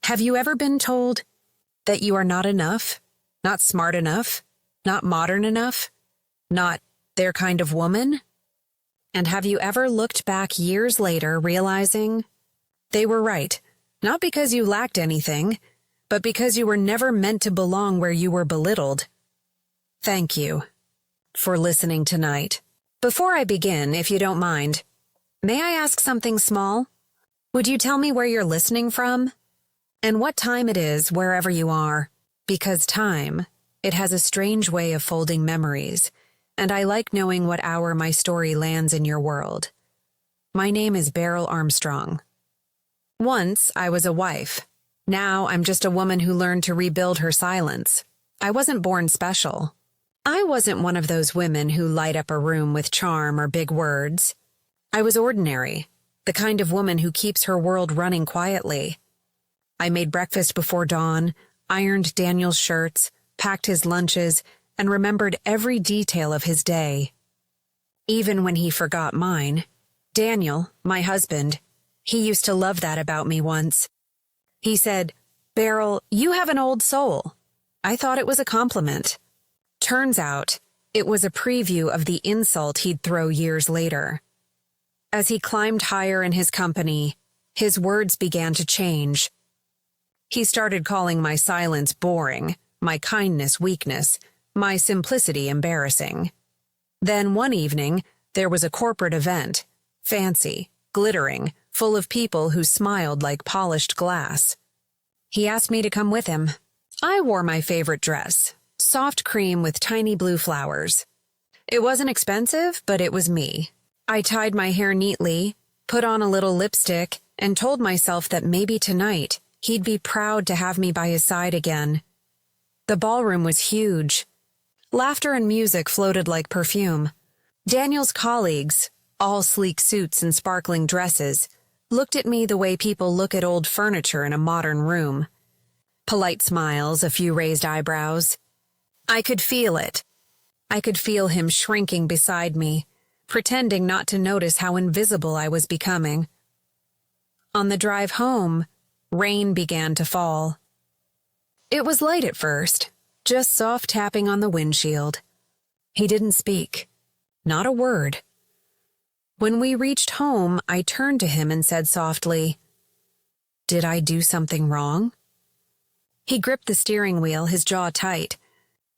Have you ever been told that you are not enough, not smart enough, not modern enough, not their kind of woman? And have you ever looked back years later realizing they were right, not because you lacked anything, but because you were never meant to belong where you were belittled? Thank you for listening tonight. Before I begin, if you don't mind, may I ask something small? Would you tell me where you're listening from? And what time it is wherever you are? Because time, it has a strange way of folding memories, and I like knowing what hour my story lands in your world. My name is Beryl Armstrong. Once I was a wife. Now I'm just a woman who learned to rebuild her silence. I wasn't born special. I wasn't one of those women who light up a room with charm or big words. I was ordinary, the kind of woman who keeps her world running quietly. I made breakfast before dawn, ironed Daniel's shirts, packed his lunches, and remembered every detail of his day. Even when he forgot mine. Daniel, my husband, he used to love that about me once. He said, "Beryl, you have an old soul." I thought it was a compliment. Turns out, it was a preview of the insult he'd throw years later. As he climbed higher in his company, his words began to change. He started calling my silence boring, my kindness weakness, my simplicity embarrassing. Then one evening, there was a corporate event, fancy, glittering, full of people who smiled like polished glass. He asked me to come with him. I wore my favorite dress, soft cream with tiny blue flowers. It wasn't expensive, but it was me. I tied my hair neatly, put on a little lipstick, and told myself that maybe tonight he'd be proud to have me by his side again. The ballroom was huge. Laughter and music floated like perfume. Daniel's colleagues, all sleek suits and sparkling dresses, looked at me the way people look at old furniture in a modern room. Polite smiles, a few raised eyebrows. I could feel it. I could feel him shrinking beside me, pretending not to notice how invisible I was becoming. On the drive home, rain began to fall. It was light at first, just soft tapping on the windshield. He didn't speak. Not a word. When we reached home, I turned to him and said softly, "Did I do something wrong?" He gripped the steering wheel, his jaw tight.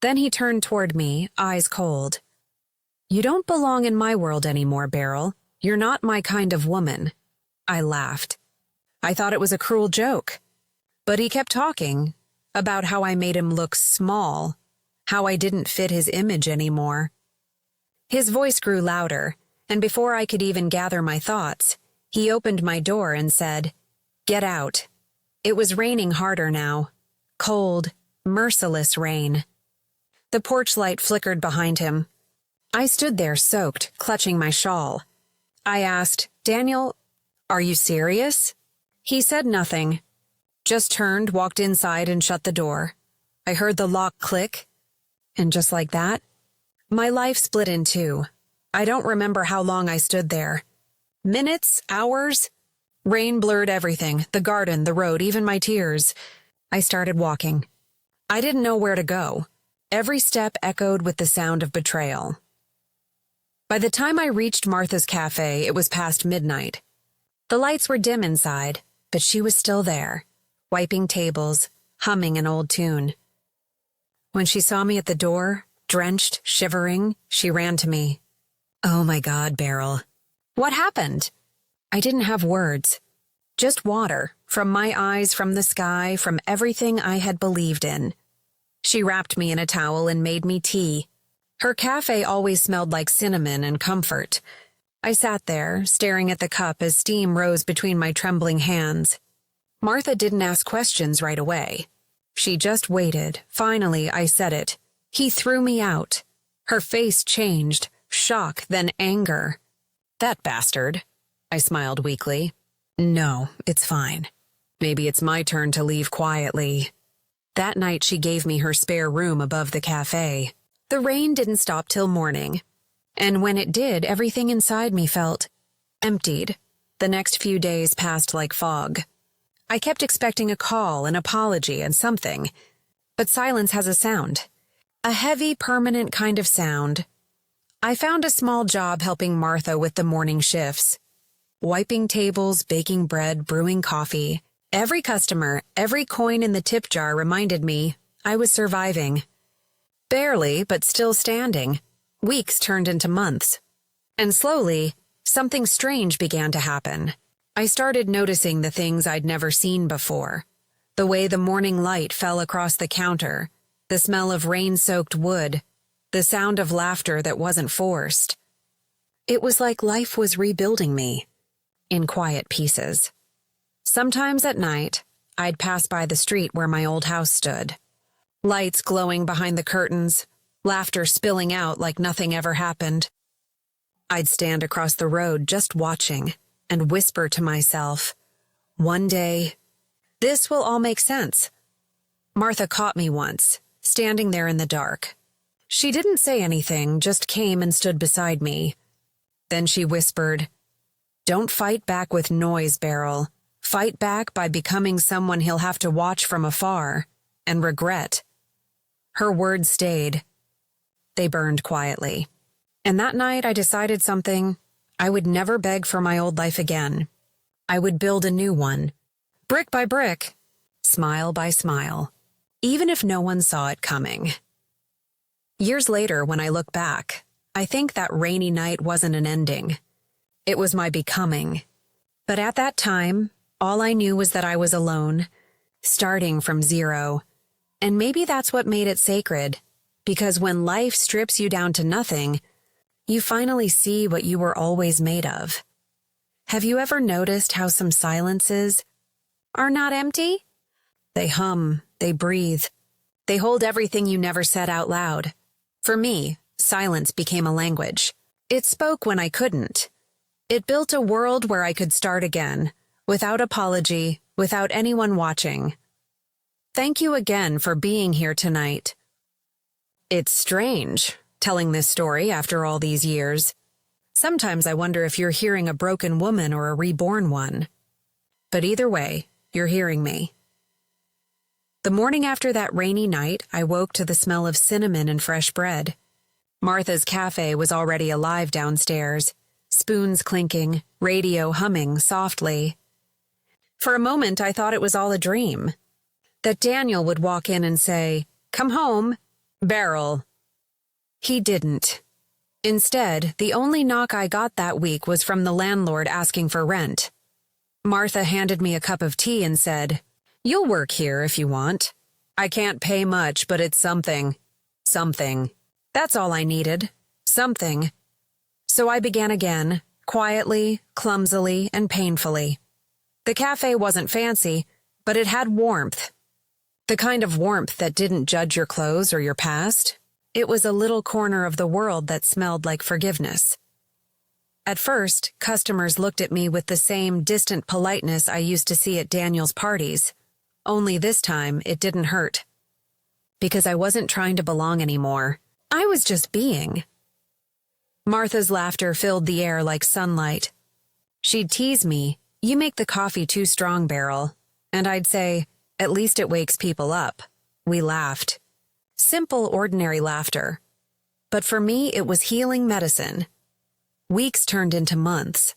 Then he turned toward me, eyes cold. "You don't belong in my world anymore, Beryl. You're not my kind of woman." I laughed. I thought it was a cruel joke. But he kept talking about how I made him look small, how I didn't fit his image anymore. His voice grew louder, and before I could even gather my thoughts, he opened my door and said, "Get out." It was raining harder now. Cold, merciless rain. The porch light flickered behind him. I stood there soaked, clutching my shawl. I asked, "Daniel, are you serious?" He said nothing, just turned, walked inside, and shut the door. I heard the lock click, and just like that, my life split in two. I don't remember how long I stood there. Minutes, hours? Rain blurred everything, the garden, the road, even my tears. I started walking. I didn't know where to go. Every step echoed with the sound of betrayal. By the time I reached Martha's cafe, it was past midnight. The lights were dim inside, but she was still there, wiping tables, humming an old tune. When she saw me at the door, drenched, shivering, she ran to me. "Oh my God, Beryl. What happened?" I didn't have words. Just water, from my eyes, from the sky, from everything I had believed in. She wrapped me in a towel and made me tea. Her cafe always smelled like cinnamon and comfort. I sat there, staring at the cup as steam rose between my trembling hands. Martha didn't ask questions right away. She just waited. Finally, I said it. "He threw me out." Her face changed, shock, then anger. "That bastard." I smiled weakly. "No, it's fine. Maybe it's my turn to leave quietly." That night she gave me her spare room above the cafe. The rain didn't stop till morning, and when it did, everything inside me felt emptied. The next few days passed like fog. I kept expecting a call, an apology, and something. But silence has a sound. A heavy, permanent kind of sound. I found a small job helping Martha with the morning shifts. Wiping tables, baking bread, brewing coffee. Every customer, every coin in the tip jar reminded me I was surviving. Barely, but still standing. Weeks turned into months. And slowly, something strange began to happen. I started noticing the things I'd never seen before. The way the morning light fell across the counter, the smell of rain-soaked wood, the sound of laughter that wasn't forced. It was like life was rebuilding me, in quiet pieces. Sometimes at night, I'd pass by the street where my old house stood. Lights glowing behind the curtains, laughter spilling out like nothing ever happened. I'd stand across the road just watching and whisper to myself, one day, this will all make sense. Martha caught me once, standing there in the dark. She didn't say anything, just came and stood beside me. Then she whispered, "Don't fight back with noise, Beryl. Fight back by becoming someone he'll have to watch from afar and regret." Her words stayed. They burned quietly. And that night I decided something. I would never beg for my old life again. I would build a new one. Brick by brick. Smile by smile. Even if no one saw it coming. Years later, when I look back, I think that rainy night wasn't an ending. It was my becoming. But at that time, all I knew was that I was alone, starting from zero. And maybe that's what made it sacred, because when life strips you down to nothing, you finally see what you were always made of. Have you ever noticed how some silences are not empty? They hum, they breathe. They hold everything you never said out loud. For me, silence became a language. It spoke when I couldn't. It built a world where I could start again, without apology, without anyone watching. Thank you again for being here tonight. It's strange, telling this story after all these years. Sometimes I wonder if you're hearing a broken woman or a reborn one. But either way, you're hearing me. The morning after that rainy night, I woke to the smell of cinnamon and fresh bread. Martha's cafe was already alive downstairs, spoons clinking, radio humming softly. For a moment, I thought it was all a dream. That Daniel would walk in and say, "Come home, Beryl." He didn't. Instead, the only knock I got that week was from the landlord asking for rent. Martha handed me a cup of tea and said, "You'll work here if you want. I can't pay much, but it's something. Something. That's all I needed. Something." So I began again, quietly, clumsily, and painfully. The cafe wasn't fancy, but it had warmth. The kind of warmth that didn't judge your clothes or your past. It was a little corner of the world that smelled like forgiveness. At first, customers looked at me with the same distant politeness I used to see at Daniel's parties. Only this time, it didn't hurt. Because I wasn't trying to belong anymore. I was just being. Martha's laughter filled the air like sunlight. She'd tease me, "You make the coffee too strong, Beryl." And I'd say, "At least it wakes people up." We laughed. Simple, ordinary laughter. But for me, it was healing medicine. Weeks turned into months.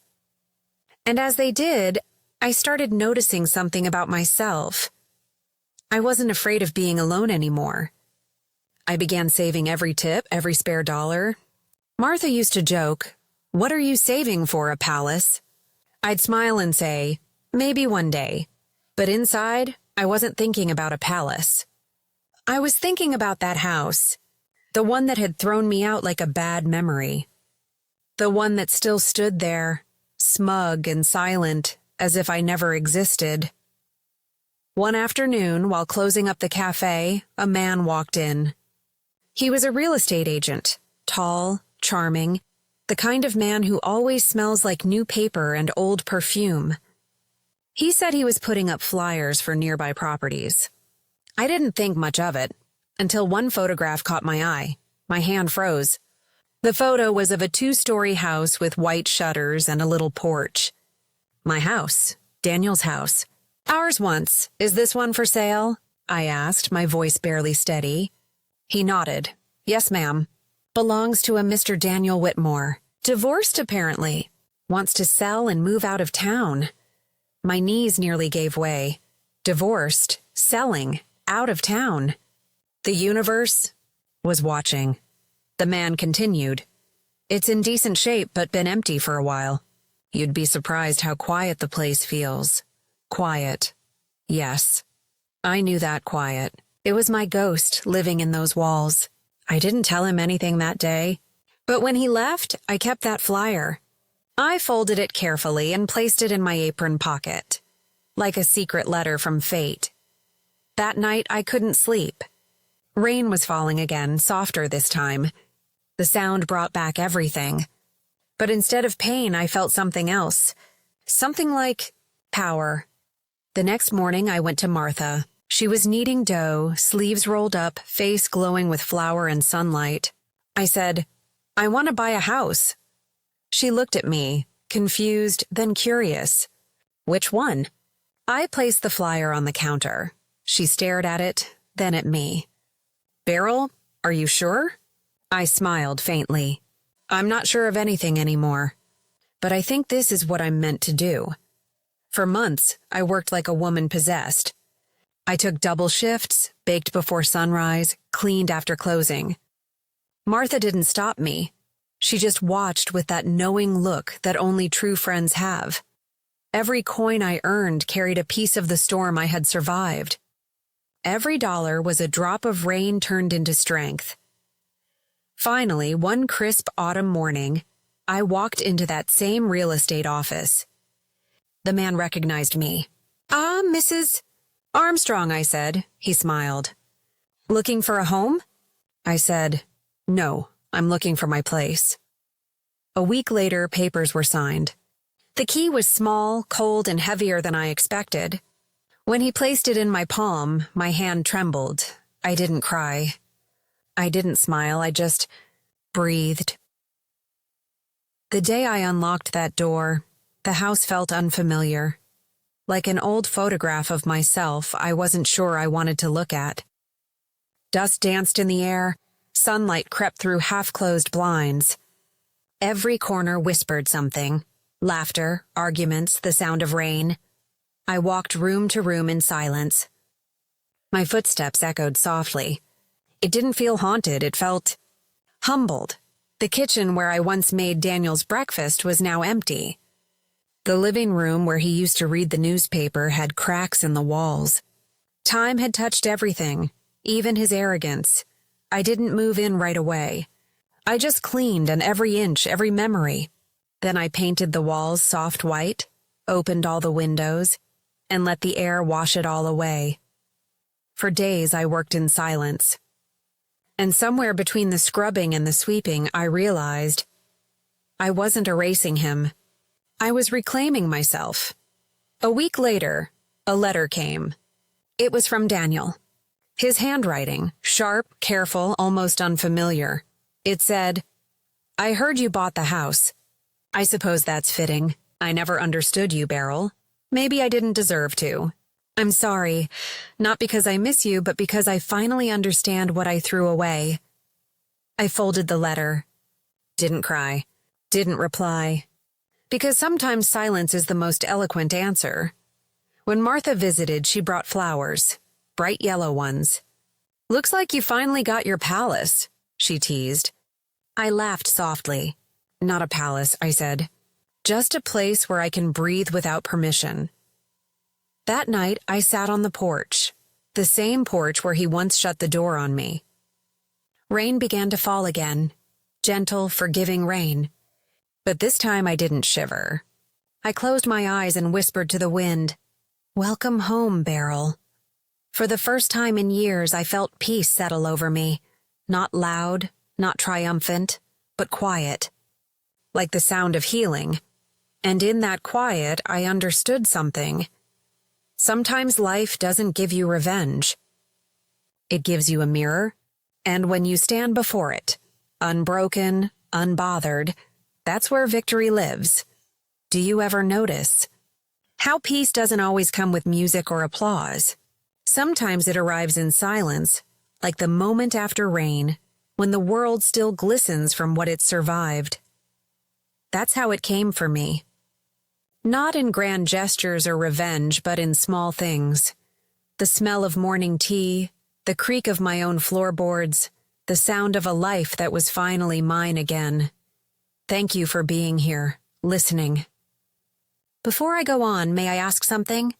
And as they did, I started noticing something about myself. I wasn't afraid of being alone anymore. I began saving every tip, every spare dollar. Martha used to joke, "What are you saving for, a palace?" I'd smile and say, "Maybe one day." But inside, I wasn't thinking about a palace. I was thinking about that house, the one that had thrown me out like a bad memory. The one that still stood there, smug and silent, as if I never existed. One afternoon, while closing up the cafe, a man walked in. He was a real estate agent, tall, charming, the kind of man who always smells like new paper and old perfume. He said he was putting up flyers for nearby properties. I didn't think much of it, until one photograph caught my eye. My hand froze. The photo was of a 2-story house with white shutters and a little porch. My house, Daniel's house. Ours once. Is this one for sale? I asked, my voice barely steady. He nodded. Yes, ma'am. Belongs to a Mr. Daniel Whitmore. Divorced, apparently. Wants to sell and move out of town. My knees nearly gave way. Divorced, selling, out of town. The universe was watching. The man continued. It's in decent shape, but been empty for a while. You'd be surprised how quiet the place feels. Quiet. Yes. I knew that quiet. It was my ghost living in those walls. I didn't tell him anything that day. But when he left, I kept that flyer. I folded it carefully and placed it in my apron pocket, like a secret letter from fate. That night, I couldn't sleep. Rain was falling again, softer this time. The sound brought back everything. But instead of pain, I felt something else. Something like power. The next morning, I went to Martha. She was kneading dough, sleeves rolled up, face glowing with flour and sunlight. I said, I want to buy a house. She looked at me, confused, then curious. Which one? I placed the flyer on the counter. She stared at it, then at me. Beryl, are you sure? I smiled faintly. I'm not sure of anything anymore. But I think this is what I'm meant to do. For months, I worked like a woman possessed. I took double shifts, baked before sunrise, cleaned after closing. Martha didn't stop me. She just watched with that knowing look that only true friends have. Every coin I earned carried a piece of the storm I had survived. Every dollar was a drop of rain turned into strength. Finally, one crisp autumn morning, I walked into that same real estate office. The man recognized me. Mrs. Armstrong, I said. He smiled. Looking for a home? I said, no, I'm looking for my place. A week later, papers were signed. The key was small, cold, and heavier than I expected. When he placed it in my palm, my hand trembled. I didn't cry. I didn't smile, I just breathed. The day I unlocked that door, the house felt unfamiliar. Like an old photograph of myself I wasn't sure I wanted to look at. Dust danced in the air, sunlight crept through half-closed blinds. Every corner whispered something. Laughter, arguments, the sound of rain. I walked room to room in silence. My footsteps echoed softly. It didn't feel haunted, it felt humbled. The kitchen where I once made Daniel's breakfast was now empty. The living room where he used to read the newspaper had cracks in the walls. Time had touched everything, even his arrogance. I didn't move in right away. I just cleaned an every inch, every memory. Then I painted the walls soft white, opened all the windows, and let the air wash it all away. For days I worked in silence. And somewhere between the scrubbing and the sweeping, I realized I wasn't erasing him. I was reclaiming myself. A week later, a letter came. It was from Daniel. His handwriting, sharp, careful, almost unfamiliar. It said, I heard you bought the house. I suppose that's fitting. I never understood you, Beryl. Maybe I didn't deserve to. I'm sorry, not because I miss you, but because I finally understand what I threw away. I folded the letter. Didn't cry. Didn't reply. Because sometimes silence is the most eloquent answer. When Martha visited, she brought flowers, bright yellow ones. Looks like you finally got your palace, she teased. I laughed softly. Not a palace, I said. Just a place where I can breathe without permission. That night, I sat on the porch, the same porch where he once shut the door on me. Rain began to fall again, gentle, forgiving rain. But this time I didn't shiver. I closed my eyes and whispered to the wind, Welcome home, Beryl. For the first time in years, I felt peace settle over me. Not loud, not triumphant, but quiet. Like the sound of healing. And in that quiet, I understood something. Sometimes life doesn't give you revenge. It gives you a mirror, and when you stand before it, unbroken, unbothered, that's where victory lives. Do you ever notice How peace doesn't always come with music or applause. Sometimes it arrives in silence, like the moment after rain, when the world still glistens from what it survived. That's how it came for me. Not in grand gestures or revenge, but in small things. The smell of morning tea, the creak of my own floorboards, the sound of a life that was finally mine again. Thank you for being here, listening. Before I go on, may I ask something?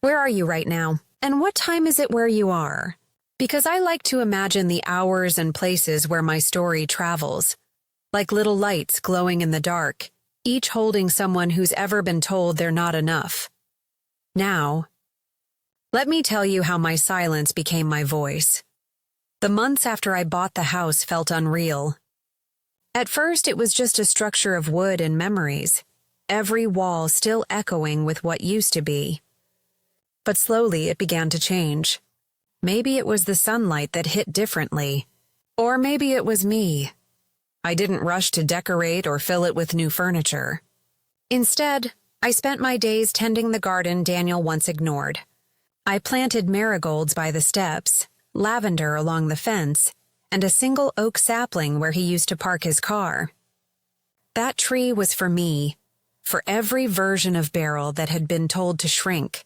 Where are you right now? And what time is it where you are? Because I like to imagine the hours and places where my story travels, like little lights glowing in the dark, each holding someone who's ever been told they're not enough. Now, let me tell you how my silence became my voice. The months after I bought the house felt unreal. At first, it was just a structure of wood and memories, every wall still echoing with what used to be. But slowly it began to change. Maybe it was the sunlight that hit differently. Or maybe it was me. I didn't rush to decorate or fill it with new furniture. Instead, I spent my days tending the garden Daniel once ignored. I planted marigolds by the steps, lavender along the fence, and a single oak sapling where he used to park his car. That tree was for me, for every version of Beryl that had been told to shrink.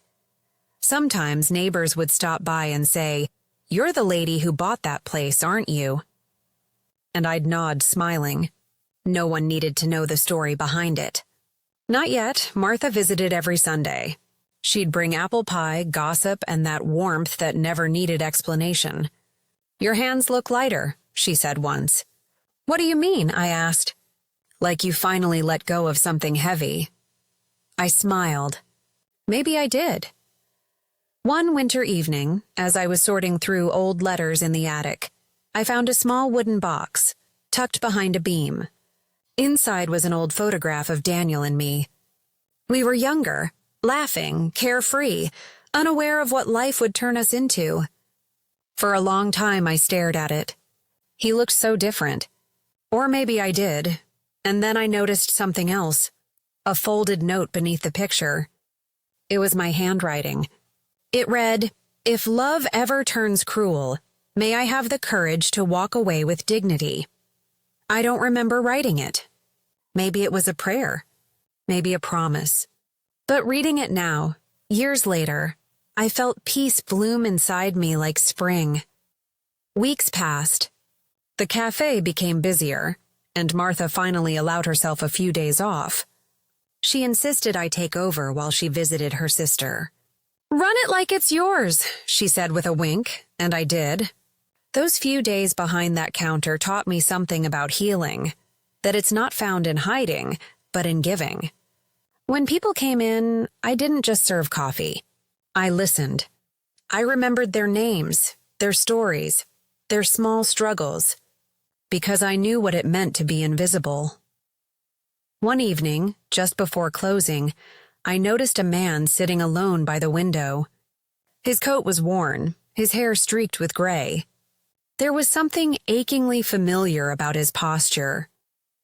Sometimes neighbors would stop by and say, "You're the lady who bought that place, aren't you?" And I'd nod, smiling. No one needed to know the story behind it. Not yet. Martha visited every Sunday. She'd bring apple pie, gossip, and that warmth that never needed explanation. "Your hands look lighter," she said once. "What do you mean?" I asked. "Like you finally let go of something heavy." I smiled. Maybe I did. One winter evening, as I was sorting through old letters in the attic, I found a small wooden box, tucked behind a beam. Inside was an old photograph of Daniel and me. We were younger, laughing, carefree, unaware of what life would turn us into. For a long time I stared at it. He looked so different. Or maybe I did. And then I noticed something else. A folded note beneath the picture. It was my handwriting. It read, "If love ever turns cruel, may I have the courage to walk away with dignity." I don't remember writing it. Maybe it was a prayer. Maybe a promise. But reading it now, years later, I felt peace bloom inside me like spring. Weeks passed. The cafe became busier, and Martha finally allowed herself a few days off. She insisted I take over while she visited her sister. "Run it like it's yours," she said with a wink, and I did. Those few days behind that counter taught me something about healing, that it's not found in hiding, but in giving. When people came in, I didn't just serve coffee. I listened. I remembered their names, their stories, their small struggles, because I knew what it meant to be invisible. One evening, just before closing, I noticed a man sitting alone by the window. His coat was worn, his hair streaked with gray. There was something achingly familiar about his posture,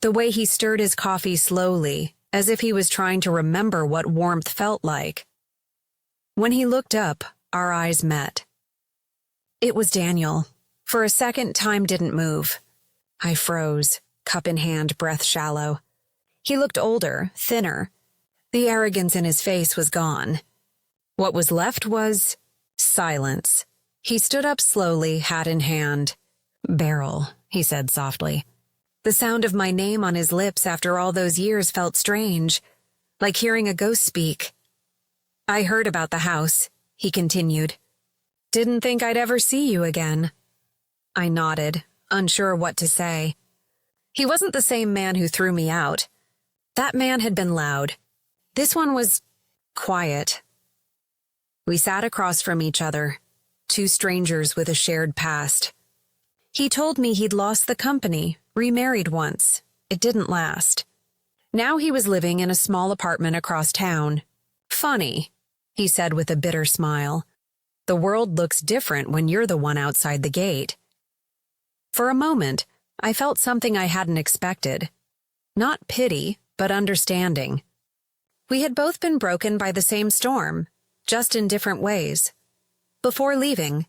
the way he stirred his coffee slowly, as if he was trying to remember what warmth felt like. When he looked up, our eyes met. It was Daniel. For a second, time didn't move. I froze, cup in hand, breath shallow. He looked older, thinner. The arrogance in his face was gone. What was left was silence. He stood up slowly, hat in hand. "Beryl," he said softly. The sound of my name on his lips after all those years felt strange, like hearing a ghost speak. "I heard about the house," he continued. "Didn't think I'd ever see you again." I nodded, unsure what to say. He wasn't the same man who threw me out. That man had been loud. This one was quiet. We sat across from each other, two strangers with a shared past. He told me he'd lost the company, remarried once. It didn't last. Now he was living in a small apartment across town. "Funny," he said with a bitter smile. "The world looks different when you're the one outside the gate." For a moment, I felt something I hadn't expected. Not pity, but understanding. We had both been broken by the same storm, just in different ways. Before leaving,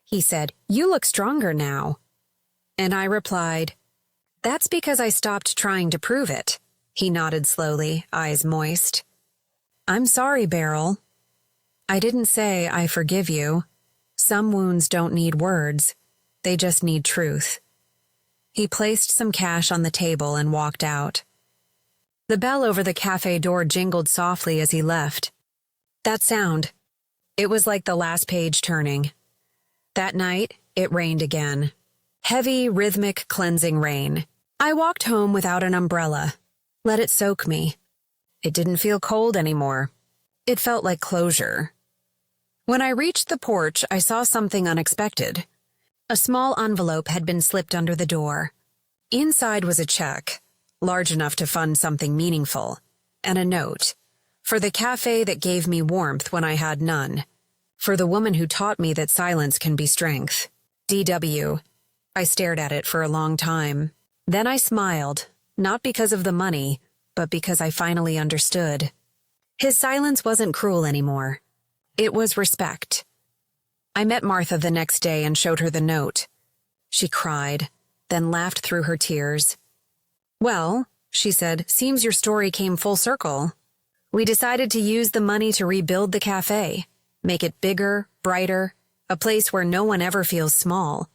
he said, "You look stronger now." And I replied, "That's because I stopped trying to prove it." He nodded slowly, eyes moist. "I'm sorry, Beryl. I didn't say I forgive you. Some wounds don't need words. They just need truth." He placed some cash on the table and walked out. The bell over the cafe door jingled softly as he left. That sound. It was like the last page turning. That night, it rained again. Heavy, rhythmic, cleansing rain. I walked home without an umbrella. Let it soak me. It didn't feel cold anymore. It felt like closure. When I reached the porch, I saw something unexpected. A small envelope had been slipped under the door. Inside was a check, large enough to fund something meaningful, and a note. For the cafe that gave me warmth when I had none. For the woman who taught me that silence can be strength. D.W. I stared at it for a long time. Then I smiled, not because of the money, but because I finally understood. His silence wasn't cruel anymore. It was respect. I met Martha the next day and showed her the note. She cried, then laughed through her tears. "Well," she said, "seems your story came full circle. We decided to use the money to rebuild the cafe, make it bigger, brighter, a place where no one ever feels small."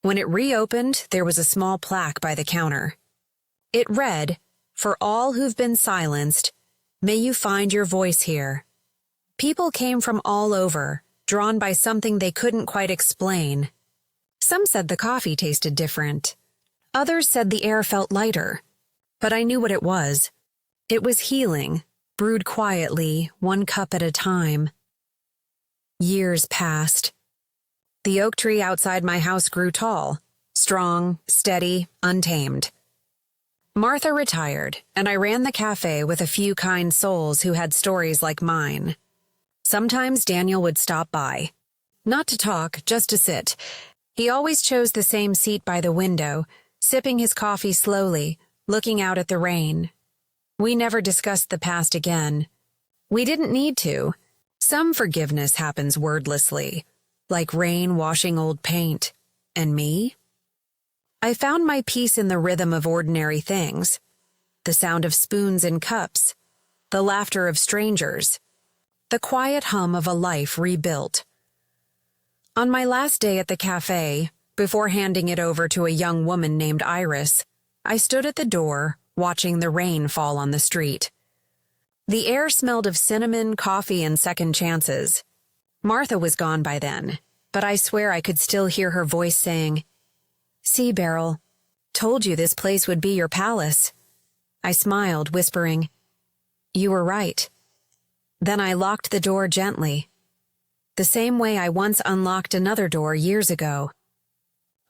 When it reopened, there was a small plaque by the counter. It read, "For all who've been silenced, may you find your voice here." People came from all over, drawn by something they couldn't quite explain. Some said the coffee tasted different. Others said the air felt lighter. But I knew what it was. It was healing, brewed quietly, one cup at a time. Years passed. The oak tree outside my house grew tall, strong, steady, untamed. Martha retired, and I ran the cafe with a few kind souls who had stories like mine. Sometimes Daniel would stop by. Not to talk, just to sit. He always chose the same seat by the window, sipping his coffee slowly, looking out at the rain. We never discussed the past again. We didn't need to. Some forgiveness happens wordlessly, like rain washing old paint. And me? I found my peace in the rhythm of ordinary things. The sound of spoons in cups. The laughter of strangers. The quiet hum of a life rebuilt. On my last day at the cafe, before handing it over to a young woman named Iris, I stood at the door, watching the rain fall on the street. The air smelled of cinnamon, coffee, and second chances. Martha was gone by then, but I swear I could still hear her voice saying, "See, Beryl, told you this place would be your palace." I smiled, whispering, "You were right." Then I locked the door gently, the same way I once unlocked another door years ago.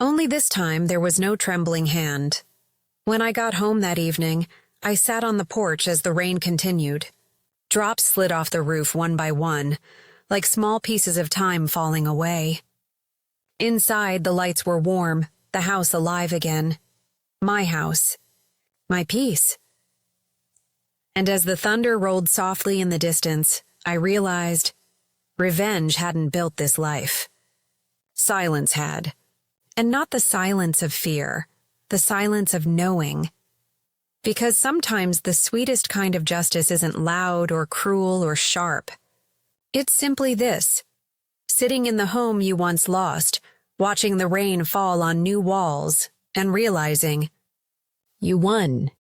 Only this time there was no trembling hand. When I got home that evening, I sat on the porch as the rain continued. Drops slid off the roof one by one, like small pieces of time falling away. Inside, the lights were warm, the house alive again. My house. My peace. And as the thunder rolled softly in the distance, I realized revenge hadn't built this life. Silence had. And not the silence of fear, the silence of knowing. Because sometimes the sweetest kind of justice isn't loud or cruel or sharp. It's simply this: sitting in the home you once lost, watching the rain fall on new walls, and realizing you won.